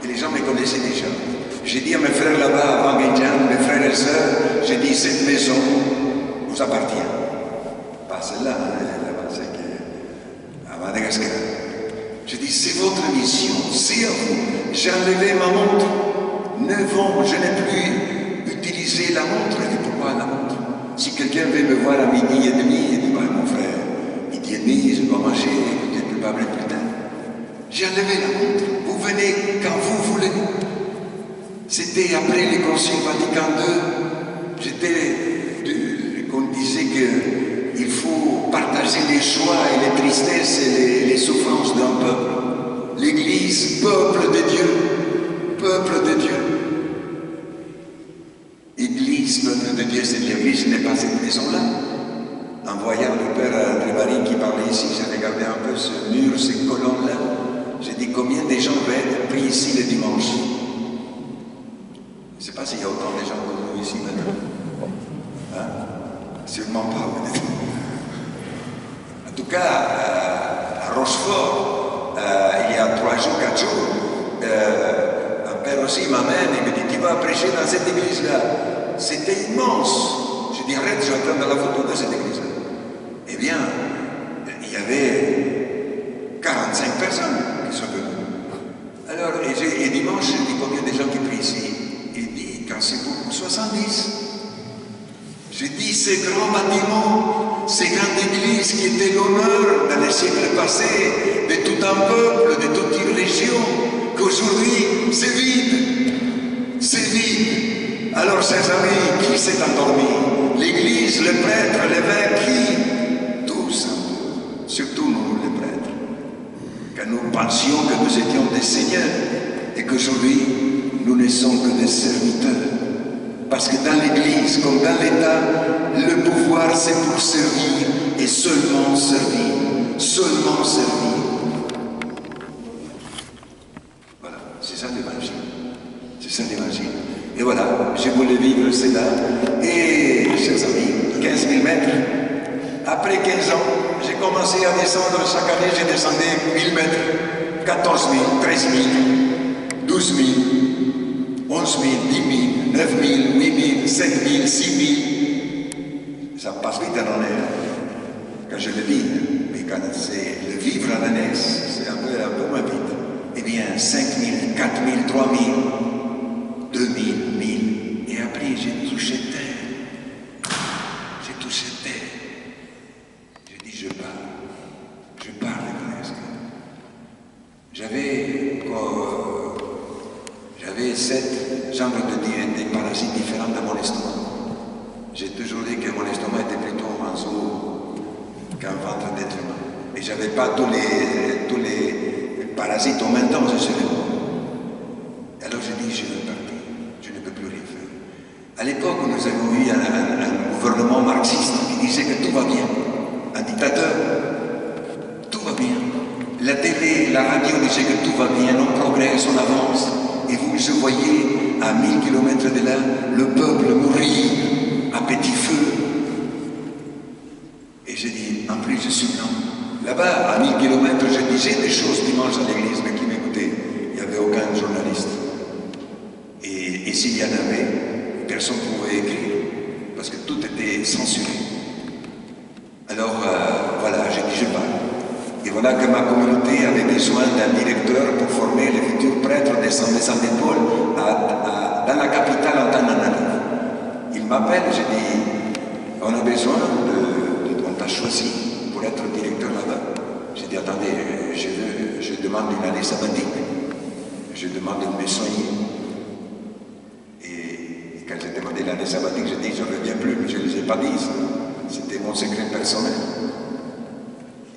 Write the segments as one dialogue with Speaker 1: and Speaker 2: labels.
Speaker 1: Et les gens me connaissaient déjà. J'ai dit à mes frères là-bas, à Bangkok, mes frères et sœurs, j'ai dit, cette maison vous appartient. Pas celle-là, là-bas, c'est à Madagascar. J'ai dit, c'est votre mission, c'est à vous. J'ai enlevé ma montre. 9 ans, je n'ai plus utilisé la montre. Je dis, pourquoi la montre? Si quelqu'un veut me voir à midi et demi, il dit, bah, mon frère, midi et demi, je dois manger, je ne peux pas appeler plus tard. J'ai enlevé la montre. Vous venez quand vous voulez. C'était après le Concile Vatican II. Qu'on disait qu'il faut partager les joies et les tristesses et les souffrances d'un peuple. L'Église, peuple de Dieu. Peuple de Dieu. Église, peuple de Dieu, c'est l'Église, n'est pas cette maison-là. En voyant le père Trébarry qui parlait ici, j'ai regardé un peu ce mur, ces colonnes-là. J'ai dit combien de gens vont être pris ici le dimanche. Je ne sais pas s'il y a autant de gens comme nous ici maintenant. Hein? Sûrement pas. En tout cas, à Rochefort, il y a 3 jours, 4 jours, un père aussi m'amène et me dit, tu vas prêcher dans cette église-là. C'était immense. Je dis, arrête, je vais prendre la photo de cette église-là. Eh bien, il y avait 45 personnes qui sont venues. Alors, et dimanche, je dis, combien de gens qui prient ici? Il dit, quand c'est beaucoup, 70. Je dis, ces grands bâtiments, ces grandes églises qui étaient l'honneur dans les siècles passés de tout un peuple, de toute une région, qu'aujourd'hui, c'est vide. C'est vide. Alors, chers amis, qui s'est endormi? L'Église, le prêtre, l'évêque, qui? Tous un peu. Surtout nous, les prêtres. Car nous pensions que nous étions des seigneurs et qu'aujourd'hui, nous ne sommes que des serviteurs. Parce que dans l'Église, comme dans l'État, le pouvoir c'est pour servir et seulement servir. Seulement servir. Voilà, c'est ça l'Évangile. C'est ça l'Évangile. Et voilà, je voulais vivre cela. Et, chers amis, 15 000 mètres. Après 15 ans, j'ai commencé à descendre. Chaque année, j'ai descendu 1000 mètres. 14 000, 13 000, 12 000, 11 000, 10 000, 9 000, 8 000, 7 000, 6 000. Ça passe vite en année. Quand je le vis. Mais quand c'est le vivre en année, c'est un peu moins vite. Eh bien, 5 000, 4 000, 3 000. 2000, 1000, et après j'ai touché terre. J'ai touché terre. J'ai dit je parle presque. J'avais 7 genres de parasites différents dans mon estomac. J'ai toujours dit que mon estomac était plutôt un zoo qu'un ventre d'être humain. Et j'avais pas tous les parasites en même temps, je sais pas. Alors j'ai dit je veux partir. Je ne peux plus rien faire. À l'époque, nous avons eu un gouvernement marxiste qui disait que tout va bien. Un dictateur, tout va bien. La télé, la radio disaient que tout va bien, on progresse, on avance. Et vous, je voyais à 1000 km de là, le peuple mourir à petit feu. Et j'ai dit, en plus je suis blanc. Là-bas, à 1000 km, je disais des choses dimanche à l'église, mais qui m'écoutaient. Il n'y avait aucun journaliste. Et s'il y en avait, personne ne pouvait écrire, parce que tout était censuré. Alors, voilà, j'ai dit je parle. Et voilà que ma communauté avait besoin d'un directeur pour former les futurs prêtres des Saint-Paul dans la capitale Antananarivo. Il m'appelle, j'ai dit, on a besoin on t'a choisi pour être directeur là-bas. J'ai dit, attendez, je demande une année sabbatique. Je demande de me soigner. Et quand j'ai demandé l'année sabbatique, j'ai dit, je ne reviens plus, mais je ne les ai pas dit. C'était mon secret personnel.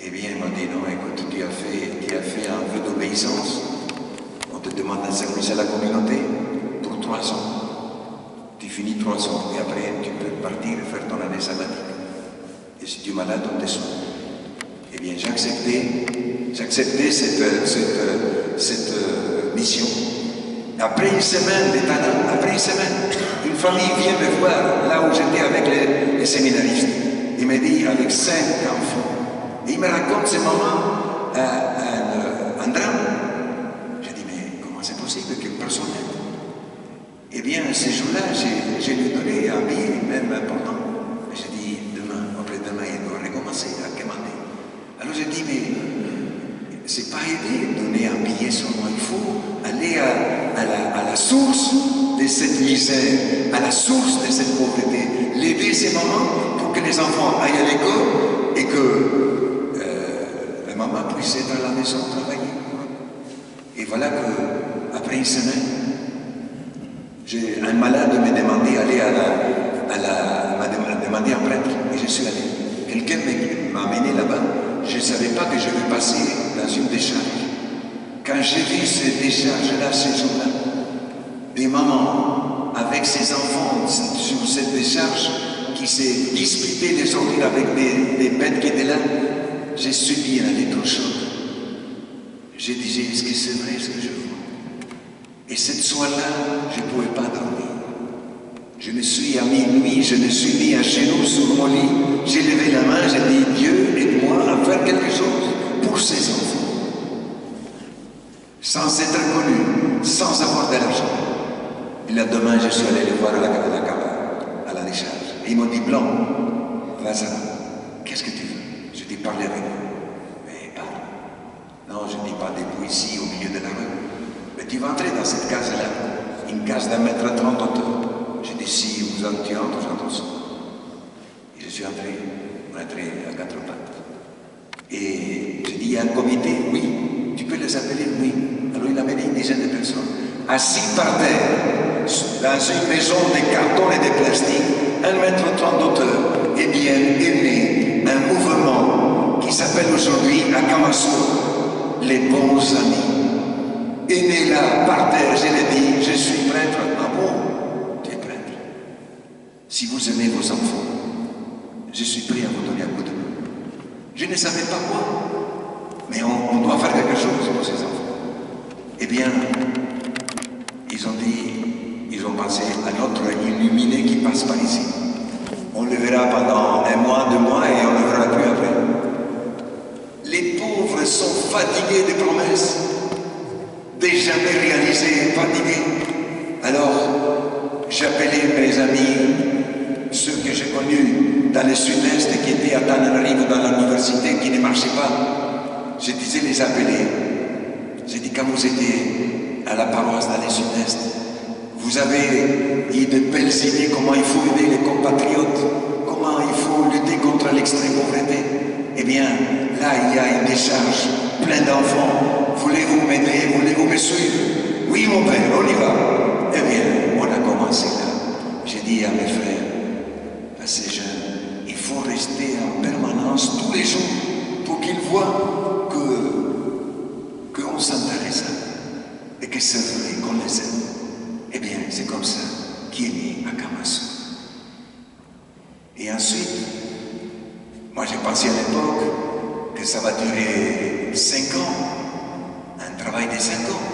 Speaker 1: Eh bien, il m'a dit, non, écoute, tu as fait un vœu d'obéissance. On te demande un service à la communauté pour 3 ans. Tu finis 3 ans, et après, tu peux partir et faire ton année sabbatique. Et si tu es malade, on te soigne. Eh bien, j'ai accepté cette mission. Après une semaine d'état, après une semaine, une famille vient me voir là où j'étais avec les séminaristes. Il me dit, avec 5 enfants. Et il me raconte ce moment un drame. J'ai dit, mais comment c'est possible? possible que personne n'aide. Eh bien, ces jours-là, j'ai lui donné un billet, même important. J'ai dit, demain, après-demain, il doit recommencer à commander. Alors j'ai dit, mais c'est pas aider, donner un billet seulement, il faut aller à la source de cette misère, à la source de cette pauvreté, l'aider ces mamans pour que les enfants aillent à l'école et que la maman puisse être à la maison travailler. Et voilà qu'après une semaine, un malade m'a demandé d'aller m'a demandé un prêtre, et je suis allé. Quelqu'un m'a amené là-bas, je ne savais pas que je vais passer dans une décharge. Quand j'ai vu cette décharge-là, ces jours-là, des mamans avec ses enfants sur cette décharge qui s'est disputée les ordures avec des bêtes qui étaient là, j'ai subi un électrochoc. J'ai dit, est-ce que c'est vrai ce que je vois? Et cette soirée-là, je ne pouvais pas dormir. Je me suis à minuit, je me suis mis à genoux sur mon lit, j'ai levé la main, j'ai dit, Dieu, aide-moi à faire quelque chose pour ces enfants. Sans être connu, sans avoir de l'argent. Et là, demain, je suis allé les voir à la décharge. Et ils m'ont dit, Blanc, vas-y, qu'est-ce que tu veux? Je dis, parler avec moi. Mais parle. Non, je ne dis pas debout ici, au milieu de la rue. Mais tu vas entrer dans cette case-là, une case d'1,30 m de hauteur. J'ai dit, si tu entres, j'entre ça. Et je suis entré à quatre pattes. Et j'ai dit, il y a un comité? Oui. Tu peux les appeler? Oui. Alors il a amené une dizaine de personnes, assis par terre, dans une maison de carton et de plastique, 1,30 m de hauteur. Eh bien, est né un mouvement qui s'appelle aujourd'hui Akamasou, les bons amis. Est né là, par terre, je l'ai dit, je suis prêtre. Ah bon? Tu es prêtre. Si vous aimez vos enfants, je suis prêt à vous donner un coup de main. Je ne savais pas quoi, mais on doit faire quelque chose pour ces enfants. Eh bien, ils ont pensé à notre illuminé qui passe par ici. On le verra pendant 1 mois, 2 mois et on ne le verra plus après. Les pauvres sont fatigués des promesses, des jamais réalisées, fatigués. Alors, j'appelais mes amis, ceux que j'ai connus dans le sud-est qui étaient à Tananarive dans l'université, qui ne marchaient pas. Je disais les appeler. J'ai dit, quand vous étiez à la paroisse dans le sud-est, vous avez eu de belles idées comment il faut aider les compatriotes, comment il faut lutter contre l'extrême pauvreté. Eh bien, là, il y a une décharge, plein d'enfants. Voulez-vous m'aider? Voulez-vous me suivre? Oui, mon père, on y va. Eh bien, on a commencé là. J'ai dit à mes frères, à ces jeunes, il faut rester en permanence tous les jours pour qu'ils voient qu'on s'intéresse à eux et que c'est vrai qu'on les aime. Eh bien, c'est comme ça qu'est né Akamasou. Et ensuite, moi j'ai pensé à l'époque que ça va durer 5 ans, un travail de 5 ans.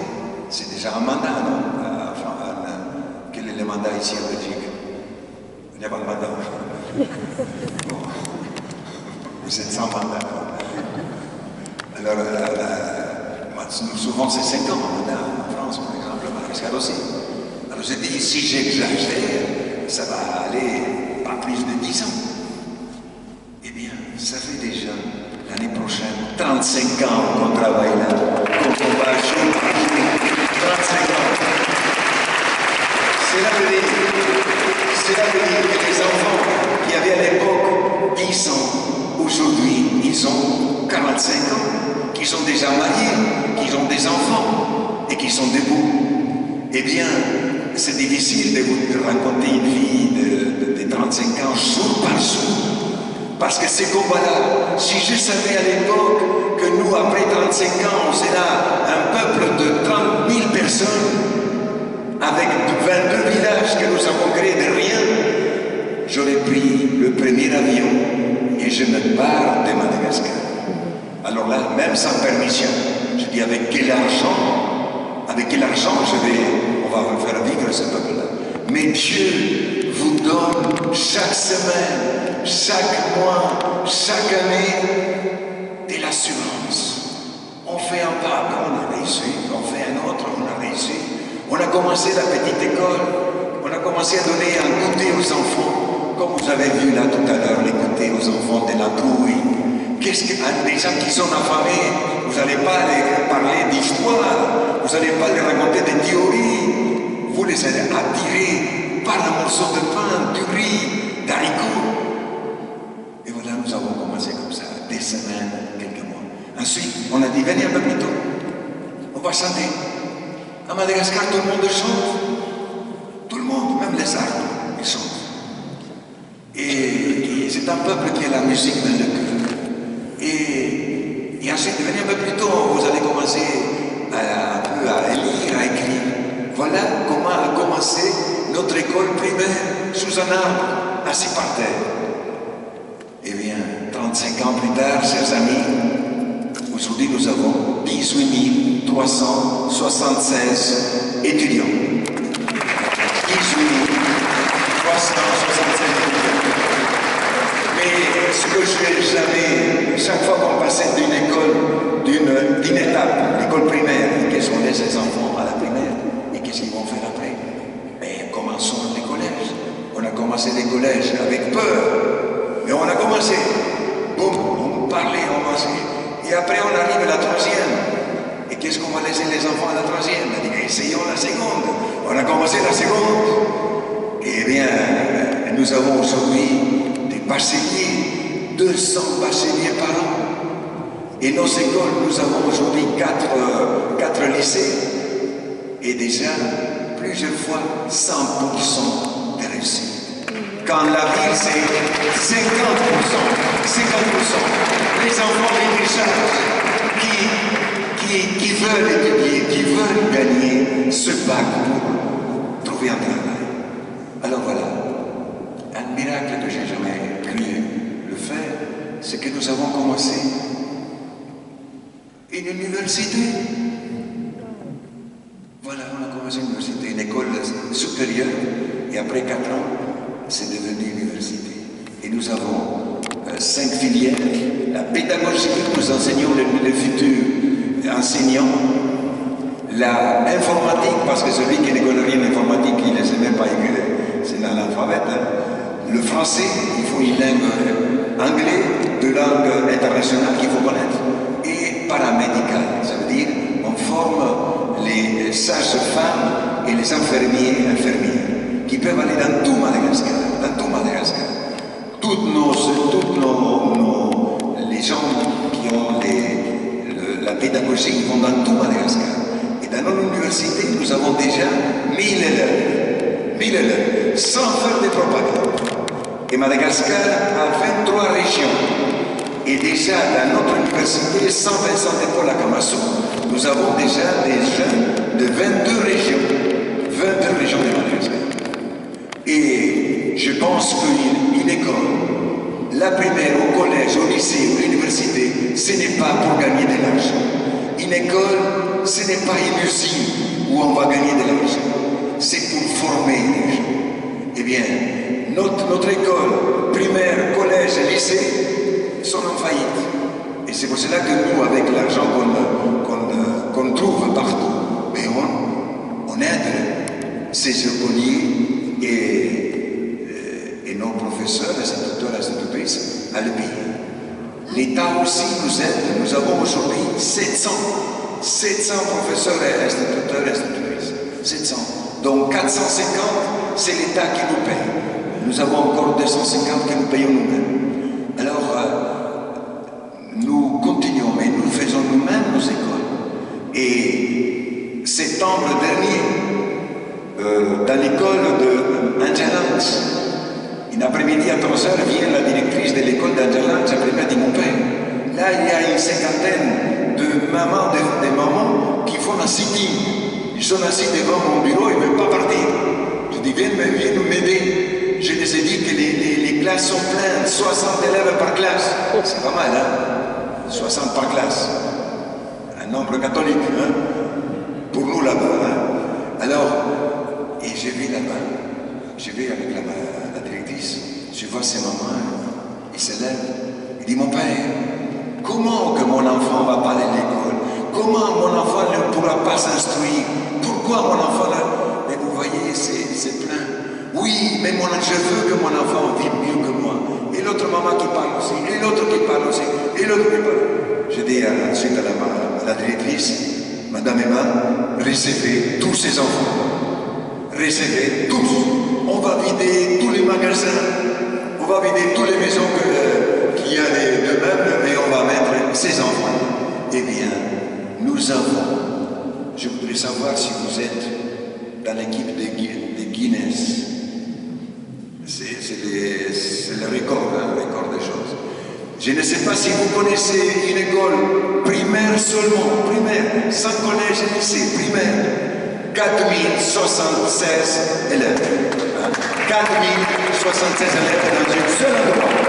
Speaker 1: C'est déjà un mandat, non? Quel est le mandat ici en Belgique? Il n'y a pas de mandat. Bon. Vous êtes sans mandat. Alors, souvent c'est 5 ans, en France par exemple, à Pascal aussi. Alors j'ai dit, si j'exagère, ça va aller pas plus de 10 ans. Eh bien, ça fait déjà l'année prochaine 35 ans qu'on travaille là, qu'on va jour par jour, 35 ans. Cela veut dire que les enfants qui avaient à l'époque 10 ans, aujourd'hui ils ont 45 ans, qui sont déjà mariés, qui ont des enfants et qui sont debout. Eh bien, c'est difficile de vous raconter une vie de 35 ans jour par jour. Parce que ces combats-là, si je savais à l'époque que nous, après 35 ans, on sera un peuple de 30 000 personnes, avec 22 villages que nous avons créés de rien, j'aurais pris le premier avion et je me barre de Madagascar. Alors là, même sans permission, je dis avec quel argent on va faire vivre ce peuple-là. Mais Dieu vous donne chaque semaine, chaque mois, chaque année de l'assurance. On fait un pas, on a réussi, on fait un autre, on a réussi. On a commencé la petite école, on a commencé à donner un goûter aux enfants, comme vous avez vu là tout à l'heure, les goûters aux enfants de la trouille. Qu'est-ce que des gens qui sont affamés, vous n'allez pas les parler d'histoire, vous n'allez pas les raconter des théories, vous les allez attirer par un morceau de pain, du riz, d'haricots. Et voilà, nous avons commencé comme ça, des semaines, quelques mois. Ensuite, on a dit, venez un peu plus tôt, on va chanter. À Madagascar, tout le monde chante. Tout le monde, même les arbres, ils chantent. Et c'est un peuple qui a la musique dans le cœur. Et ensuite, venez un peu plus tôt, vous allez commencer à lire, à écrire. Voilà comment a commencé notre école primaire, sous un arbre, assis par terre. Eh bien, 35 ans plus tard, chers amis, aujourd'hui nous avons 18 376 étudiants. 18 376 étudiants. Mais ce que je n'ai jamais, chaque fois qu'on passait d'une école, d'une étape, l'école primaire, qu'est-ce qu'on laisse les enfants à la primaire et qu'est-ce qu'ils vont faire après? Mais commençons les collèges. On a commencé les collèges avec peur, mais on a commencé. Boum, on parlait, on marchait. Et après on arrive à la troisième. Et qu'est-ce qu'on va laisser les enfants à la troisième? On a dit, essayons la seconde. On a commencé la seconde. Eh bien, nous avons aujourd'hui des bacheliers, 200 bacheliers par an. Et nos écoles, nous avons aujourd'hui 4 lycées. Et déjà, plusieurs fois, 100% de réussite. Quand la ville, c'est 50%. Les enfants des charges qui veulent étudier, qui veulent gagner ce bac pour trouver un travail. Alors voilà, un miracle que j'ai jamais cru le faire, c'est que nous avons commencé une université. Voilà, on a commencé une université, une école supérieure, et après 4 ans, c'est devenu université. Et nous avons 5 filières. La pédagogie, nous enseignons les futurs enseignants. La informatique, parce que celui qui ne connaît rien d'informatique, il ne sait même pas écrire, c'est dans l'alphabet. Hein. Le français, il faut une langue anglaise, 2 langues internationales qu'il faut connaître. Et paramédical, ça veut dire on forme les sages-femmes et les infirmiers, qui peuvent aller dans tout Madagascar, les gens qui ont la pédagogie, ils vont dans tout Madagascar. Et dans notre université, nous avons déjà 1000 élèves, sans faire de propagande. Et Madagascar a 23 régions. Et déjà dans notre université, 125 écoles à Kamassou, nous avons déjà des jeunes de 22 régions de Madagascar. Et je pense qu'une école, la primaire, au collège, au lycée, à l'université, ce n'est pas pour gagner de l'argent. Une école, ce n'est pas une usine où on va gagner de l'argent. C'est pour former les gens. Eh bien, notre école, primaire, collège et lycée, sont en faillite. Et c'est pour cela que nous, avec l'argent qu'on trouve partout, mais on aide ces écoliers et nos professeurs, les instituteurs et institutrices à le payer. L'État aussi nous aide. Nous avons aujourd'hui 700 professeurs et instituteurs et institutrices. 700. Donc 450, c'est l'État qui nous paye. Nous avons encore 250 que nous payons nous-mêmes. Alors, nous continuons, mais nous faisons nous-mêmes nos écoles. Et septembre dernier, dans l'école d'Angelange, une après-midi à 3h, vient la directrice de l'école d'Angelange, après m'a dit mon père, là il y a une cinquantaine de mamans, des mamans qui font un sitting. Ils sont assis devant mon bureau, ils ne veulent pas partir. Je dis, viens nous m'aider. Je les ai dit que les classes sont pleines, 60 élèves par classe. C'est pas mal, hein? 60 par classe. Un nombre catholique, hein? Pour nous là-bas. Hein? Alors, et je vais là-bas, je vais avec la directrice, je vois ces mamans, ils se lèvent, il dit, mon père, comment que mon enfant va pas aller à l'école? Comment mon enfant ne pourra pas s'instruire? Pourquoi mon enfant Oui, mais je veux que mon enfant vive mieux que moi. Et l'autre maman qui parle aussi, et l'autre qui parle aussi, et l'autre qui parle. Je dis ensuite à la directrice, Madame Emma, recevez tous ces enfants. Recevez tous. On va vider tous les magasins. On va vider toutes les maisons qu'il y a de meubles et on va mettre ces enfants. Eh bien, nous avons, je voudrais savoir si vous êtes dans l'équipe de Guinness. C'est le record, hein, le record des choses. Je ne sais pas si vous connaissez une école primaire seulement, primaire, sans collège et lycée, primaire. 4076 élèves. Hein? 4076 élèves dans une seule endroit.